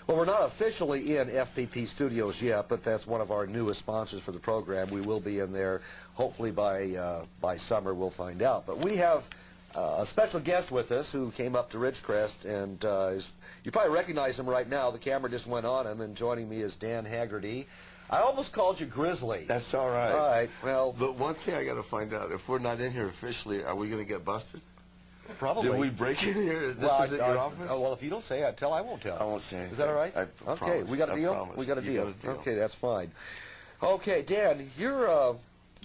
Well, we're not officially in FPP Studios yet, but that's one of our newest sponsors for the program. We will be in there, hopefully by summer. We'll find out. But we have a special guest with us who came up to Ridgecrest, and you probably recognize him right now. The camera just went on him, and joining me is Dan Haggerty. I almost called you Grizzly. That's all right. All right, well... But one thing I got to find out, if we're not in here officially, are we going to get busted? Probably. Did we break in here? This is at your office? Well, if you don't say, I won't tell. I won't say anything. Is that all right? I okay, promise. we got a deal? Promise. We got a deal. Got a deal. Okay, that's fine. Okay, Dan, you're,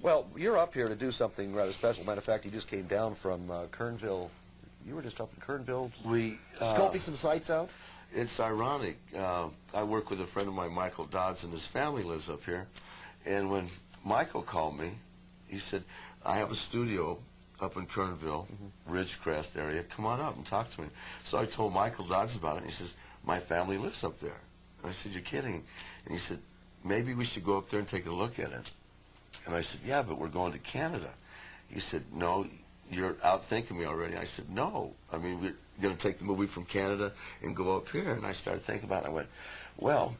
well, you're up here to do something rather special. Matter of fact, you just came down from Kernville. You were just up in Kernville scoping some sites out? It's ironic. I work with a friend of mine, Michael Dodds, and his family lives up here. And when Michael called me, he said, I have a studio up in Kernville, Ridgecrest area. Come on up and talk to me. So I told Michael Dodds about it, and he says, my family lives up there. And I said, you're kidding. And he said, maybe we should go up there and take a look at it. And I said, yeah, but we're going to Canada. He said, no, you're outthinking me already. I said, no. I mean, we're going to take the movie from Canada and go up here. And I started thinking about it. I went, well,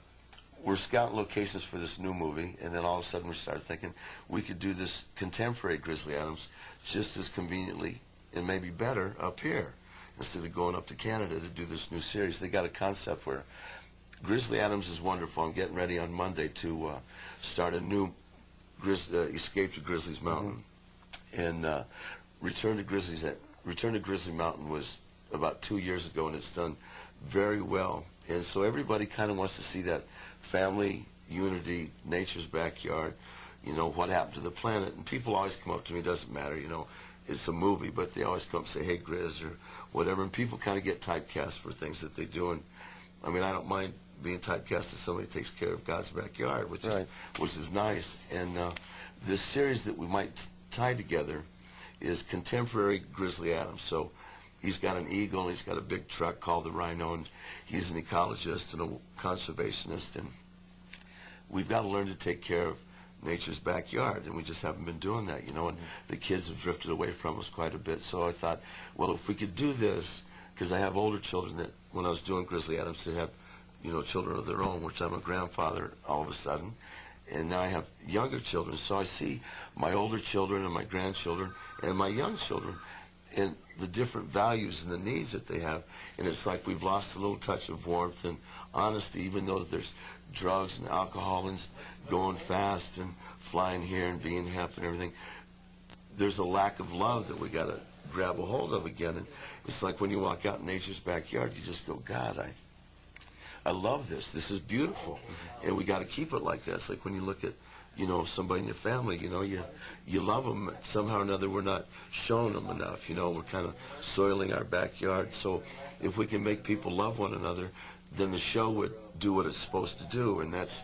we're scouting locations for this new movie, and then all of a sudden we started thinking we could do this contemporary Grizzly Adams just as conveniently and maybe better up here instead of going up to Canada to do this new series. They got a concept where Grizzly Adams is wonderful. I'm getting ready on Monday to start a new Escape to Grizzly's Mountain. And Return to Grizzly Mountain was about 2 years ago, and it's done very well. And so everybody kind of wants to see that family unity, nature's backyard, you know, what happened to the planet. And people always come up to me, it doesn't matter, you know, it's a movie, but they always come up and say, hey, Grizz, or whatever. And people kind of get typecast for things that they do. And I mean, I don't mind being typecast as somebody who takes care of God's backyard, which is nice. And this series that we might tie together is contemporary Grizzly Adams. So he's got an eagle, he's got a big truck called the Rhino, and he's an ecologist and a conservationist, and we've got to learn to take care of nature's backyard, and we just haven't been doing that, you know, and the kids have drifted away from us quite a bit. So I thought, well, if we could do this, because I have older children that, when I was doing Grizzly Adams, they have, you know, children of their own, which I'm a grandfather all of a sudden, and now I have younger children, so I see my older children and my grandchildren and my young children, and the different values and the needs that they have. And it's like we've lost a little touch of warmth and honesty, even though there's drugs and alcohol and going fast and flying here and being hip and everything. There's a lack of love that we got to grab a hold of again. And it's like when you walk out in nature's backyard, you just go, God, I love this. This is beautiful. And we got to keep it like that. It's like when you look at, you know, somebody in your family, you know, you love them. Somehow or another, we're not showing them enough. You know, we're kind of soiling our backyard. So if we can make people love one another, then the show would do what it's supposed to do, and that's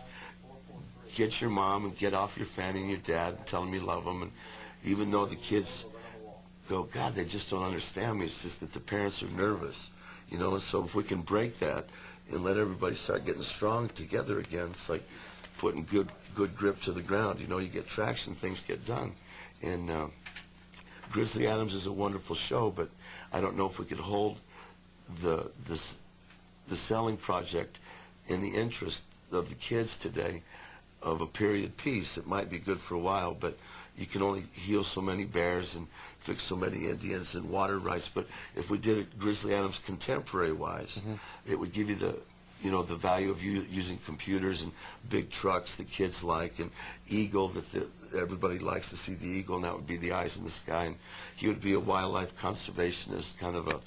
get your mom and get off your family and your dad and tell them you love them. And even though the kids go, God, they just don't understand me, it's just that the parents are nervous, you know. And so if we can break that and let everybody start getting strong together again, it's like putting good grip to the ground. You know, you get traction, things get done. And Grizzly Adams is a wonderful show, but I don't know if we could hold the selling project in the interest of the kids today of a period piece. It might be good for a while, but you can only heal so many bears and fix so many Indians and water rights. But if we did it Grizzly Adams contemporary-wise, it would give you the, you know, the value of using computers and big trucks that kids like, and eagle that everybody likes to see the eagle, and that would be the eyes in the sky. And he would be a wildlife conservationist, kind of a,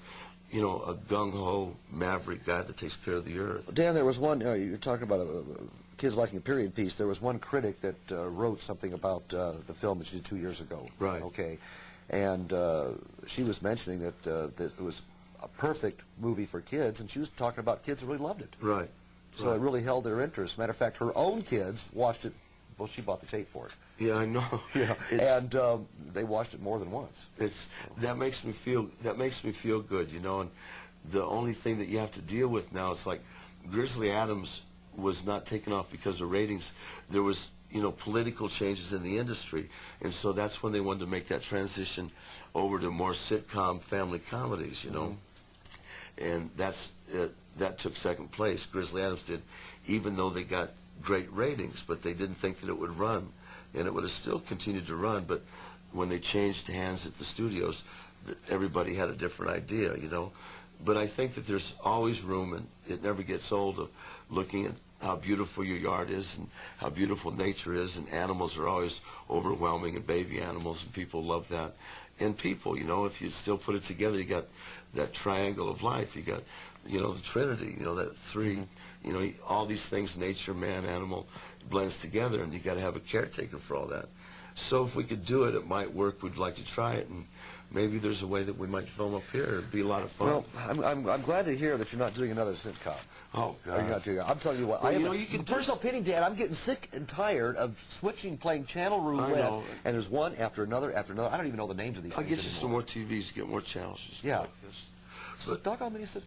you know, a gung-ho maverick guy that takes care of the earth. Dan, there was one, you're talking about kids liking a period piece. There was one critic that wrote something about the film that you did 2 years ago. Right. Okay. And she was mentioning that it was a perfect movie for kids, and she was talking about kids who really loved it. Right. So it really held their interest. Matter of fact, her own kids watched it. Well, she bought the tape for it. Yeah, I know. Yeah. And they watched it more than once. That makes me feel good, you know. And the only thing that you have to deal with now, it's like Grizzly Adams was not taken off because of ratings. There was, you know, political changes in the industry, and so that's when they wanted to make that transition over to more sitcom family comedies, you know. And that's that took second place. Grizzly Adams did, even though they got great ratings, but they didn't think that it would run, and it would have still continued to run. But when they changed hands at the studios, everybody had a different idea, you know. But I think that there's always room, and it never gets old, of looking at how beautiful your yard is and how beautiful nature is, and animals are always overwhelming, and baby animals, and people love that. And people, you know, if you still put it together, you got that triangle of life. You got, you know, the Trinity, you know, that three, you know, all these things, nature, man, animal, blends together, and you got to have a caretaker for all that. So if we could do it, it might work. We'd like to try it, and maybe there's a way that we might film up here. It'd be a lot of fun. Well, I'm glad to hear that you're not doing another sitcom. Oh, God. You're not doing it. I'm telling you what. Well, I you have know, you can personal opinion, Dan. I'm getting sick and tired of switching, playing channel roulette, and there's one after another after another. I don't even know the names of these I'll things get you anymore. some more TVs, get more channels. Just Yeah. like this. So, doggone me,